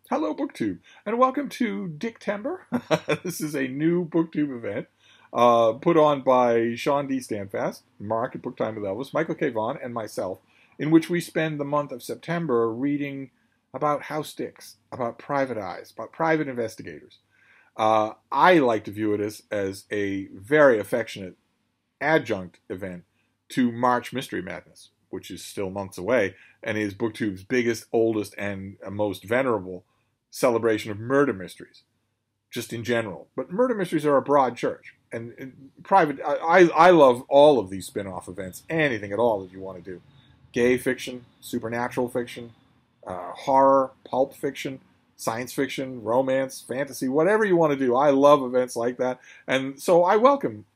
Hello, BookTube, and welcome to Dicktember. This is a new BookTube event put on by Sean D. Standfast, Mark at Book Time with Elvis, Michael K. Vaughan, and myself, in which we spend the month of September reading about house dicks, about private eyes, about private investigators. I like to view it as a very affectionate adjunct event to March Mystery Madness, which is still months away and is BookTube's biggest, oldest, and most venerable celebration of murder mysteries, just in general. But murder mysteries are a broad church. And private, I love all of these spin-off events, anything at all that you want to do. Gay fiction, supernatural fiction, horror, pulp fiction, science fiction, romance, fantasy, whatever you want to do. I love events like that. And so I welcome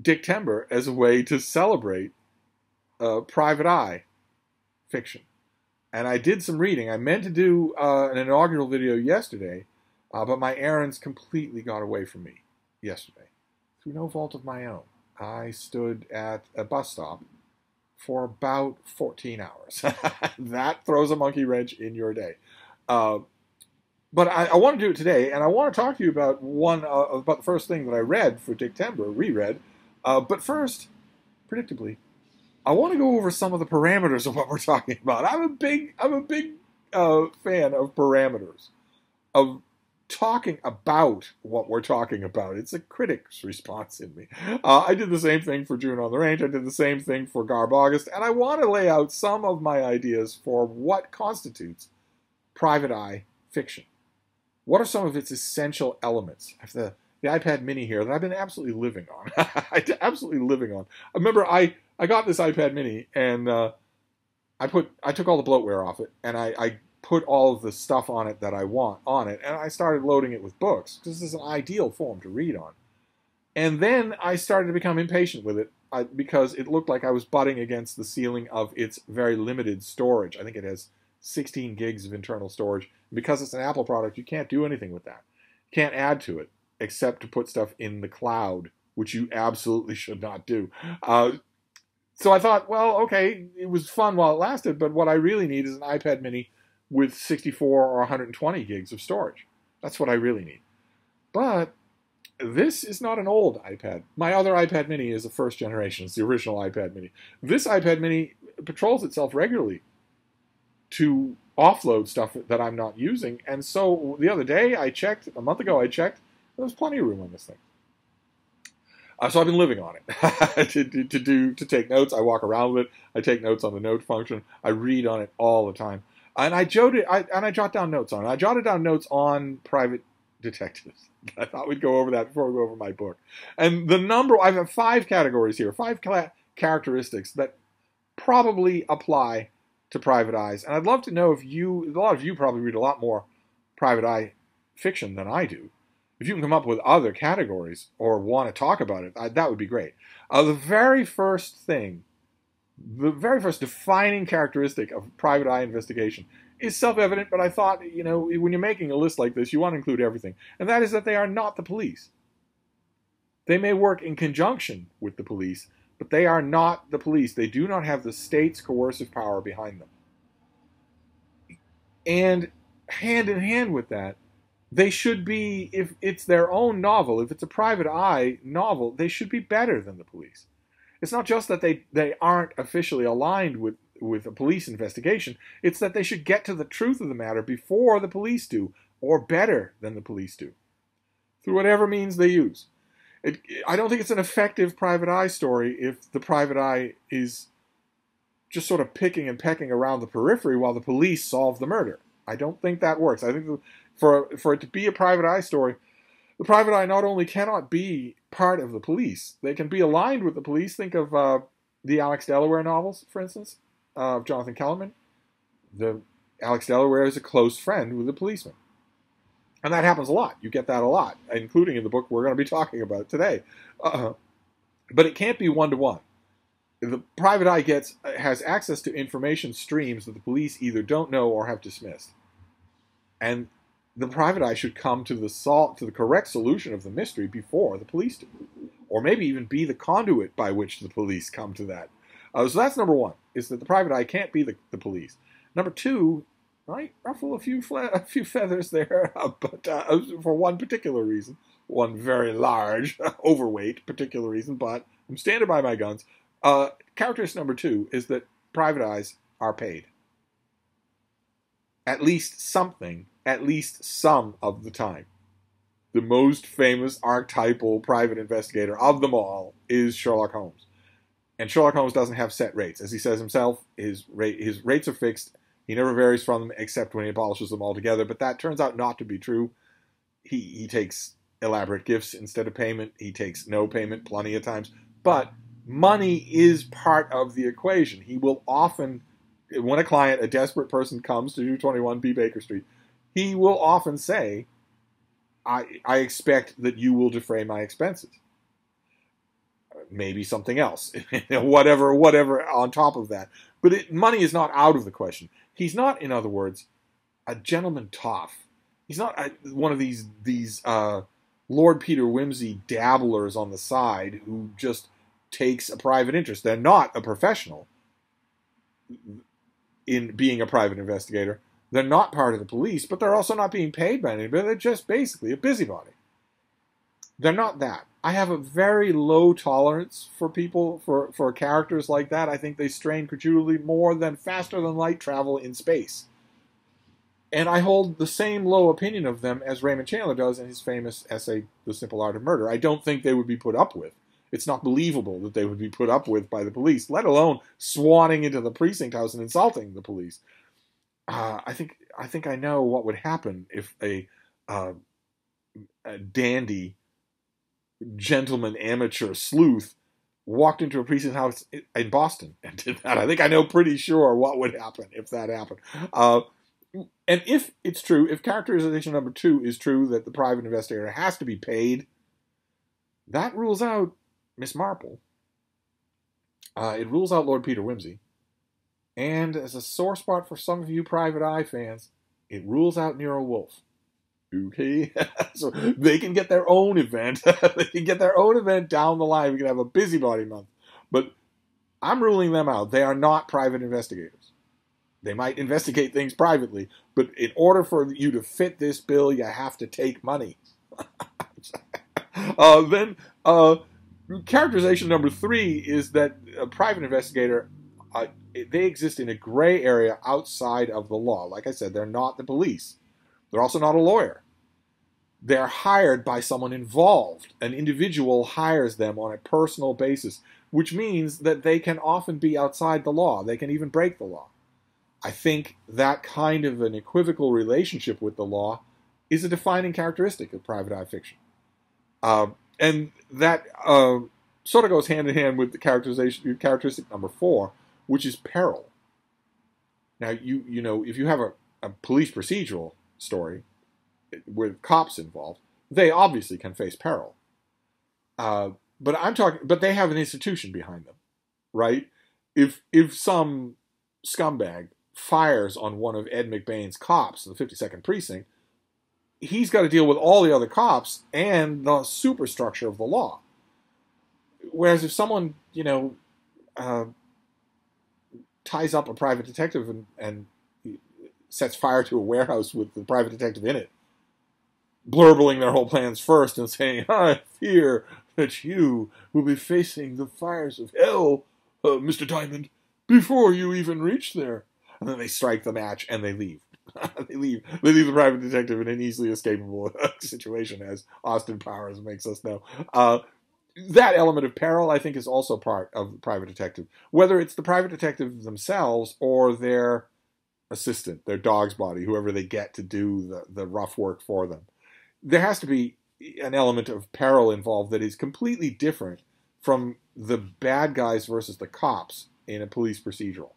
Dicktember as a way to celebrate private eye fiction. And I did some reading. I meant to do an inaugural video yesterday, but my errands completely got away from me yesterday through no fault of my own. I stood at a bus stop for about 14 hours. That throws a monkey wrench in your day. But I want to do it today, and I want to talk to you about about the first thing that I read for Dicktember, reread. But first, predictably, I want to go over some of the parameters of what we're talking about. I'm a big fan of parameters, of talking about what we're talking about. It's a critic's response in me. I did the same thing for June on the Range. I did the same thing for Garb August, and I want to lay out some of my ideas for what constitutes private eye fiction. What are some of its essential elements? I have the iPad mini here that I've been absolutely living on. Absolutely living on. I remember I got this iPad mini and I took all the bloatware off it and I put all of the stuff on it that I want on it, and I started loading it with books because this is an ideal form to read on. And then I started to become impatient with it because it looked like I was butting against the ceiling of its very limited storage. I think it has 16 gigs of internal storage. Because it's an Apple product, you can't do anything with that. You can't add to it except to put stuff in the cloud, which you absolutely should not do. So I thought, well, okay, it was fun while it lasted, but what I really need is an iPad mini with 64 or 120 gigs of storage. That's what I really need. But this is not an old iPad. My other iPad mini is a first generation. It's the original iPad mini. This iPad mini patrols itself regularly to offload stuff that I'm not using. And so the other day a month ago I checked, there was plenty of room on this thing. So I've been living on it to take notes. I walk around with it. I take notes on the note function. I read on it all the time. And I jot down notes on it. I jotted down notes on private detectives. I thought we'd go over that before we go over my book. And I have 5 categories here, 5 characteristics that probably apply to private eyes. And I'd love to know if a lot of you probably read a lot more private eye fiction than I do. If you can come up with other categories or want to talk about it, that would be great. The very first defining characteristic of private eye investigation is self-evident, but I thought, when you're making a list like this, you want to include everything. And that is that they are not the police. They may work in conjunction with the police, but they are not the police. They do not have the state's coercive power behind them. And hand in hand with that, they should be, if it's their own novel, if it's a private eye novel, they should be better than the police. It's not just that they aren't officially aligned with a police investigation. It's that they should get to the truth of the matter before the police do, or better than the police do, through whatever means they use. I don't think it's an effective private eye story if the private eye is just sort of picking and pecking around the periphery while the police solve the murder. I don't think that works. I think for it to be a private eye story, the private eye not only cannot be part of the police, they can be aligned with the police. Think of the Alex Delaware novels, for instance, of Jonathan Kellerman. Alex Delaware is a close friend with a policeman. And that happens a lot. You get that a lot, including in the book we're going to be talking about today. But it can't be one-to-one. The private eye has access to information streams that the police either don't know or have dismissed. And the private eye should come to the correct solution of the mystery before the police do. Or maybe even be the conduit by which the police come to that. So that's number one, is that the private eye can't be the police. Number two, might ruffle a few feathers there, but for one particular reason, one very large, overweight particular reason. But I'm standing by my guns. Characteristic number 2 is that private eyes are paid. At least something, at least some of the time. The most famous archetypal private investigator of them all is Sherlock Holmes. And Sherlock Holmes doesn't have set rates. As he says himself, his rates are fixed. He never varies from them except when he abolishes them altogether. But that turns out not to be true. He takes elaborate gifts instead of payment. He takes no payment plenty of times. But money is part of the equation. He will often, when a desperate person comes to 221B Baker Street, he will often say, I expect that you will defray my expenses. Maybe something else, whatever on top of that. But money is not out of the question. He's not, in other words, a gentleman toff. He's not one of these Lord Peter Wimsey dabblers on the side who just takes a private interest. They're not a professional in being a private investigator. They're not part of the police, but they're also not being paid by anybody. They're just basically a busybody. They're not that. I have a very low tolerance for people, for characters like that. I think they strain credulity more than faster than light travel in space. And I hold the same low opinion of them as Raymond Chandler does in his famous essay, The Simple Art of Murder. I don't think they would be put up with. It's not believable that they would be put up with by the police, let alone swanning into the precinct house and insulting the police. I think I know what would happen if a dandy gentleman amateur sleuth walked into a precinct house in Boston and did that. I think I know pretty sure what would happen if that happened. And if it's true, if characterization number 2 is true, that the private investigator has to be paid, that rules out Miss Marple. It rules out Lord Peter Wimsey. And as a sore spot for some of you Private Eye fans, it rules out Nero Wolfe. Okay? So they can get their own event. They can get their own event down the line. We can have a busybody month. But I'm ruling them out. They are not private investigators. They might investigate things privately, but in order for you to fit this bill, you have to take money. Then characterization number 3 is that a private investigator, they exist in a gray area outside of the law. Like I said, they're not the police. They're also not a lawyer. They're hired by someone involved. An individual hires them on a personal basis, which means that they can often be outside the law. They can even break the law. I think that kind of an equivocal relationship with the law is a defining characteristic of private eye fiction. And that sort of goes hand in hand with the characteristic number 4, which is peril. Now, you know, if you have a police procedural story with cops involved, they obviously can face peril. But they have an institution behind them, right? If some scumbag fires on one of Ed McBain's cops in the 52nd precinct, he's got to deal with all the other cops and the superstructure of the law. Whereas if someone, ties up a private detective and sets fire to a warehouse with the private detective in it, blurbling their whole plans first and saying, I fear that you will be facing the fires of hell, Mr. Diamond, before you even reach there. And then they strike the match and they leave. They leave the private detective in an easily escapable situation, as Austin Powers makes us know. That element of peril, I think, is also part of the private detective. Whether it's the private detective themselves or their assistant, their dog's body, whoever they get to do the rough work for them. There has to be an element of peril involved that is completely different from the bad guys versus the cops in a police procedural.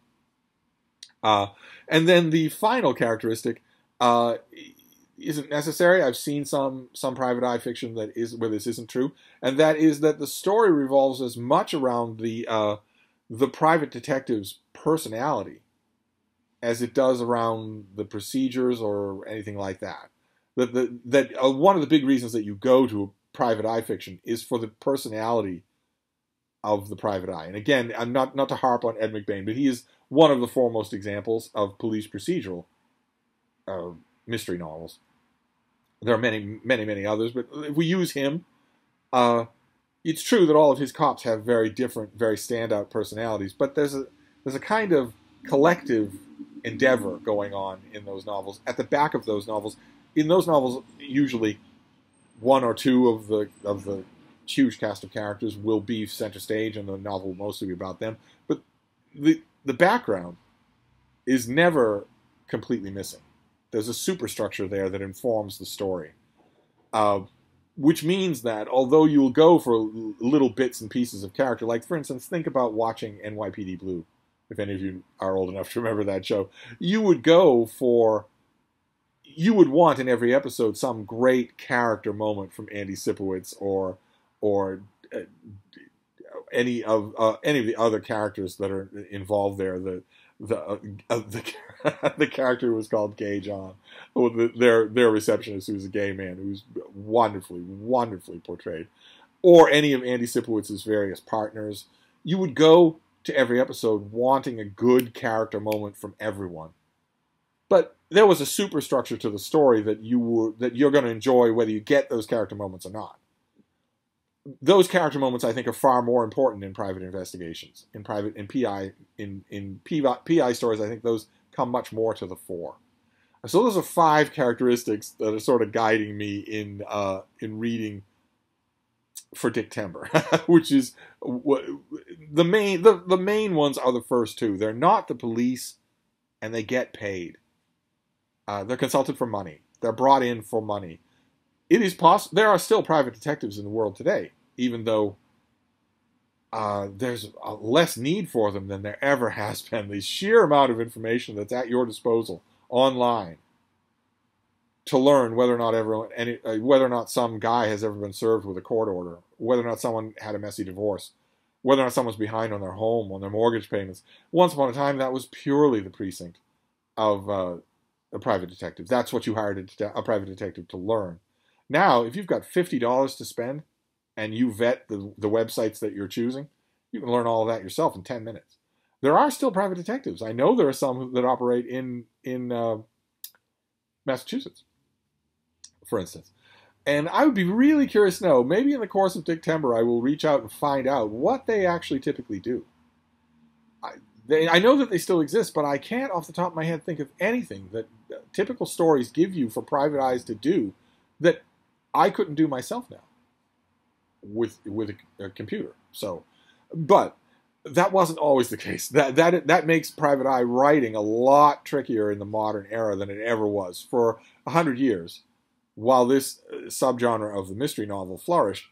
And then the final characteristic isn't necessary. I've seen some private eye fiction that is where this isn't true, and that is that the story revolves as much around the private detective's personality as it does around the procedures or anything like that. That one of the big reasons that you go to a private eye fiction is for the personality of the private eye. And again, not to harp on Ed McBain, but he is one of the foremost examples of police procedural uh, mystery novels. There are many, many, many others, but if we use him, it's true that all of his cops have very different, very standout personalities, but there's a kind of collective endeavor going on in those novels. At the back of those novels, in those novels, usually one or two of the huge cast of characters will be center stage, and the novel will mostly be about them. But the background is never completely missing. There's a superstructure there that informs the story, which means that although you'll go for little bits and pieces of character, like for instance, think about watching NYPD Blue. If any of you are old enough to remember that show, you would want in every episode some great character moment from Andy Sipowicz or any of the other characters that are involved there. The character was called Gay John. Their receptionist, who's a gay man, who's wonderfully portrayed, or any of Andy Sipowicz's various partners. You would go to every episode wanting a good character moment from everyone. But there was a superstructure to the story that you're going to enjoy whether you get those character moments or not. Those character moments, I think, are far more important in private investigations. In PI stories, I think those come much more to the fore. So those are 5 characteristics that are sort of guiding me in reading for Dicktember, which is the main ones are the first 2. They're not the police, and they get paid. They're consulted for money. They're brought in for money. It is possible. There are still private detectives in the world today, even though there's less need for them than there ever has been. The sheer amount of information that's at your disposal online to learn whether or not some guy has ever been served with a court order, whether or not someone had a messy divorce, whether or not someone's behind on their home, on their mortgage payments. Once upon a time, that was purely the precinct of a private detective. That's what you hired a private detective to learn. Now, if you've got $50 to spend and you vet the websites that you're choosing, you can learn all of that yourself in 10 minutes. There are still private detectives. I know there are some that operate in Massachusetts, for instance. And I would be really curious to know, maybe in the course of Dicktember, I will reach out and find out what they actually typically do. I know that they still exist, but I can't off the top of my head think of anything that typical stories give you for private eyes to do that I couldn't do myself now with a computer. So, but that wasn't always the case. That makes private eye writing a lot trickier in the modern era than it ever was. For 100 years, while this subgenre of the mystery novel flourished,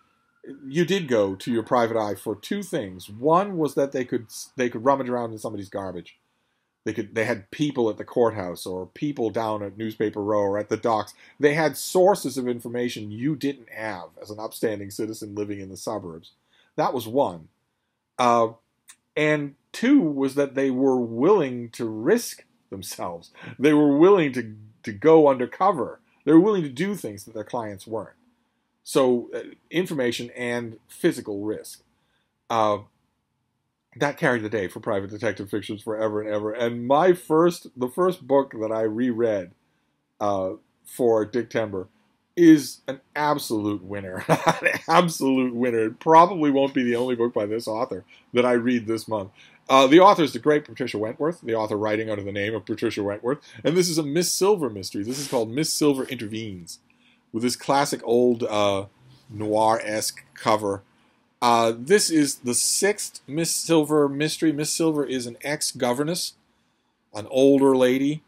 you did go to your private eye for 2 things. One was that they could rummage around in somebody's garbage. They had people at the courthouse or people down at Newspaper Row or at the docks. They had sources of information you didn't have as an upstanding citizen living in the suburbs. That was one. And 2 was that they were willing to risk themselves. They were willing to go undercover. They were willing to do things that their clients weren't. So information and physical risk. That carried the day for private detective fictions forever and ever. And the first book that I reread for Dicktember is an absolute winner. An absolute winner. It probably won't be the only book by this author that I read this month. The author is the great Patricia Wentworth, the author writing under the name of Patricia Wentworth. And this is a Miss Silver mystery. This is called Miss Silver Intervenes, with this classic old noir-esque cover. This is the 6th Miss Silver mystery. Miss Silver is an ex-governess, an older lady,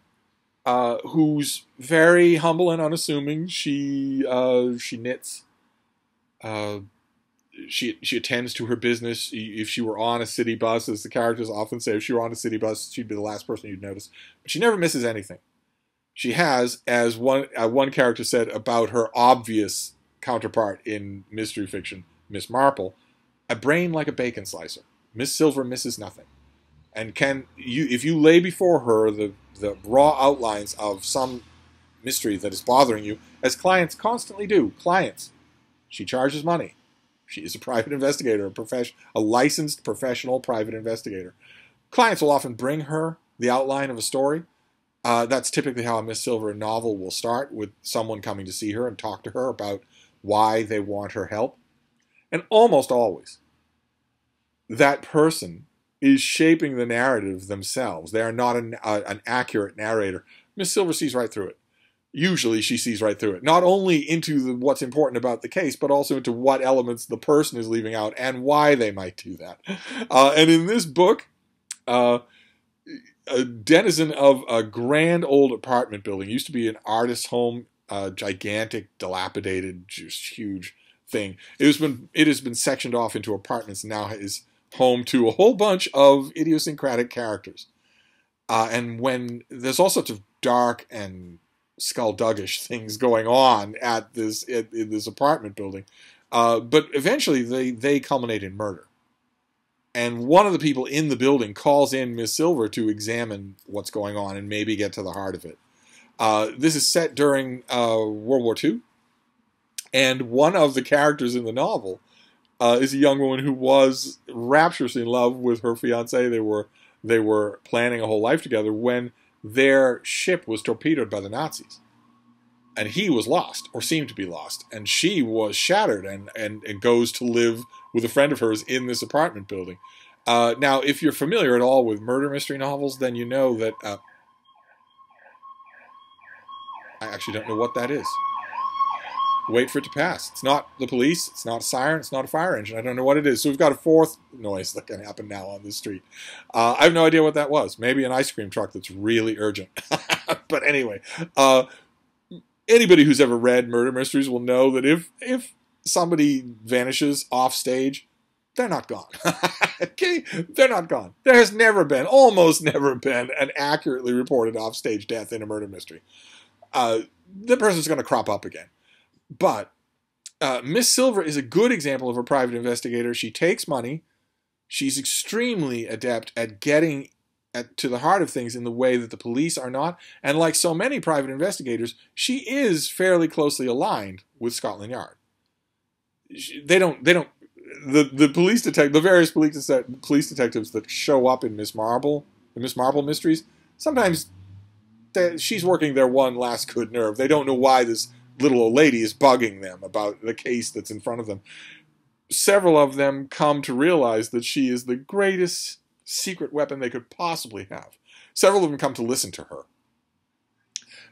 who's very humble and unassuming. She knits. She attends to her business. If she were on a city bus, as the characters often say, if she were on a city bus, she'd be the last person you'd notice. But she never misses anything. She has, as one character said about her obvious counterpart in mystery fiction, Miss Marple, a brain like a bacon slicer. Miss Silver misses nothing. And if you lay before her the raw outlines of some mystery that is bothering you, as clients constantly do, she charges money. She is a private investigator, a licensed professional private investigator. Clients will often bring her the outline of a story, That's typically how a Miss Silver novel will start, with someone coming to see her and talk to her about why they want her help. And almost always, that person is shaping the narrative themselves. They are not an accurate narrator. Miss Silver sees right through it. Usually she sees right through it. Not only into what's important about the case, but also into what elements the person is leaving out and why they might do that. And in this book, a denizen of a grand old apartment building, used to be an artist's home, gigantic, dilapidated, just huge thing. It has been sectioned off into apartments and now is home to a whole bunch of idiosyncratic characters. And when there's all sorts of dark and skullduggish things going on at in this apartment building, but eventually they culminate in murder. And one of the people in the building calls in Miss Silver to examine what's going on and maybe get to the heart of it. This is set during World War II, and one of the characters in the novel is a young woman who was rapturously in love with her fiancé. They were planning a whole life together when their ship was torpedoed by the Nazis. And he was lost, or seemed to be lost. And she was shattered and goes to live with a friend of hers in this apartment building. Now, if you're familiar at all with murder mystery novels, then you know that... I actually don't know what that is. Wait for it to pass. It's not the police, it's not a siren, it's not a fire engine. I don't know what it is. So we've got a fourth noise that can happen now on the street. I have no idea what that was. Maybe an ice cream truck that's really urgent. But anyway, anybody who's ever read murder mysteries will know that if somebody vanishes off stage, they're not gone. Okay? They're not gone. There has never been, almost never been, an accurately reported offstage death in a murder mystery. The person's going to crop up again. But Miss Silver is a good example of a private investigator. She takes money. She's extremely adept at getting to the heart of things in the way that the police are not. And like so many private investigators, she is fairly closely aligned with Scotland Yard. The police detective, the various police detectives that show up in Miss Marple mysteries, sometimes she's working their one last good nerve. They don't know why this little old lady is bugging them about the case that's in front of them. Several of them come to realize that she is the greatest secret weapon they could possibly have. Several of them come to listen to her.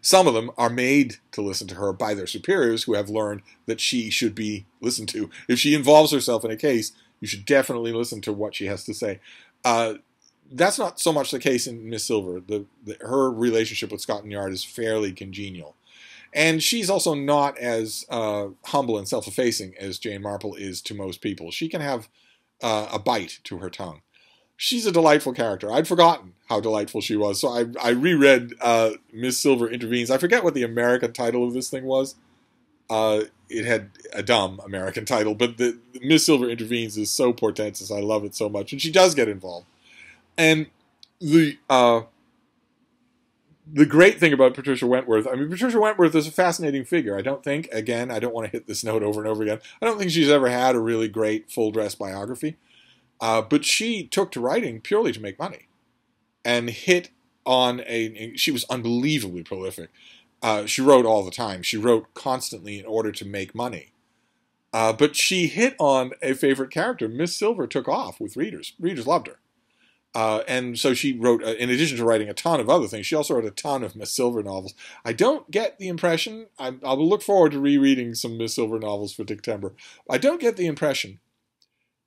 Some of them are made to listen to her by their superiors, who have learned that she should be listened to. If she involves herself in a case, you should definitely listen to what she has to say. That's not so much the case in Miss Silver. Her relationship with Scotland Yard is fairly congenial. And she's also not as humble and self-effacing as Jane Marple is to most people. She can have a bite to her tongue. She's a delightful character. I'd forgotten how delightful she was, so I reread Miss Silver Intervenes. I forget what the American title of this thing was. It had a dumb American title, but the Miss Silver Intervenes is so portentous. I love it so much. And she does get involved. And the great thing about Patricia Wentworth, I mean, Patricia Wentworth is a fascinating figure. I don't think, again, I don't want to hit this note over and over again, I don't think she's ever had a really great full-dress biography. But she took to writing purely to make money. And hit on she was unbelievably prolific. She wrote all the time. She wrote constantly in order to make money. But she hit on a favorite character. Miss Silver took off with readers. Readers loved her. And so she wrote, in addition to writing a ton of other things, she also wrote a ton of Miss Silver novels. I don't get the impression, I will look forward to rereading some Miss Silver novels for Dicktember. I don't get the impression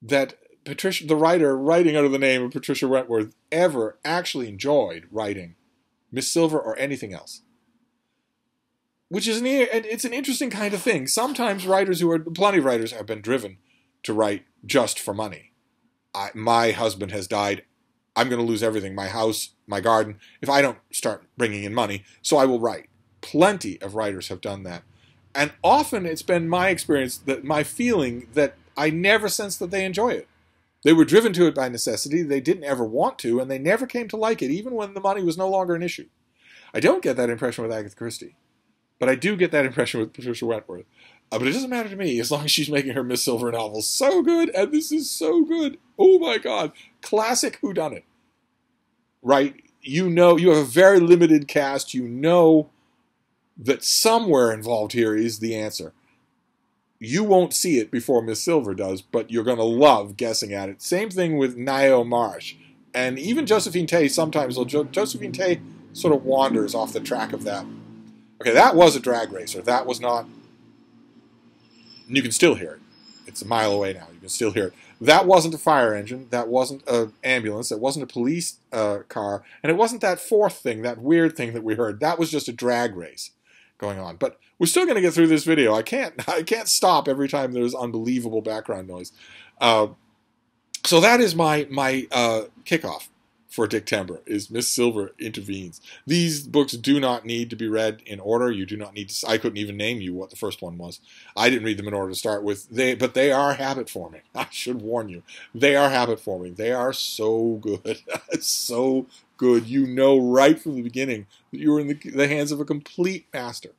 that Patricia, the writer writing under the name of Patricia Wentworth, ever actually enjoyed writing Miss Silver or anything else. Which is it's an interesting kind of thing. Sometimes plenty of writers have been driven to write just for money. My husband has died. I'm going to lose everything, my house, my garden, if I don't start bringing in money, so I will write. Plenty of writers have done that. And often it's been my experience, my feeling that I never sense that they enjoy it. They were driven to it by necessity, they didn't ever want to, and they never came to like it, even when the money was no longer an issue. I don't get that impression with Agatha Christie, but I do get that impression with Patricia Wentworth. But it doesn't matter to me, as long as she's making her Miss Silver novels so good, and this is so good. Oh my God. Classic whodunit. Right? you know, you have a very limited cast. You know that somewhere involved here is the answer. You won't see it before Miss Silver does, but you're going to love guessing at it. Same thing with Nio Marsh. And even Josephine Tay sometimes, Josephine Tay sort of wanders off the track of that. Okay, that was a drag racer. That was not... You can still hear it. It's a mile away now. You can still hear it. That wasn't a fire engine. That wasn't an ambulance. That wasn't a police car. And it wasn't that fourth thing, that weird thing that we heard. That was just a drag race going on. But we're still going to get through this video. I can't stop every time there's unbelievable background noise. So that is my kickoff for Dicktember, is Miss Silver Intervenes. These books do not need to be read in order. You do not need to... I couldn't even name you what the first one was. I didn't read them in order to start with. But they are habit forming. I should warn you. They are habit forming. They are so good. So good. You know right from the beginning that you were in the hands of a complete master.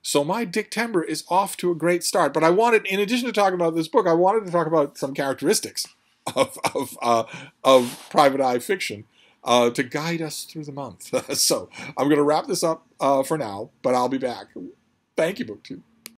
So my Dicktember is off to a great start. But I wanted, in addition to talking about this book, I wanted to talk about some characteristics of private eye fiction to guide us through the month. So I'm going to wrap this up for now, but I'll be back. Thank you, BookTube.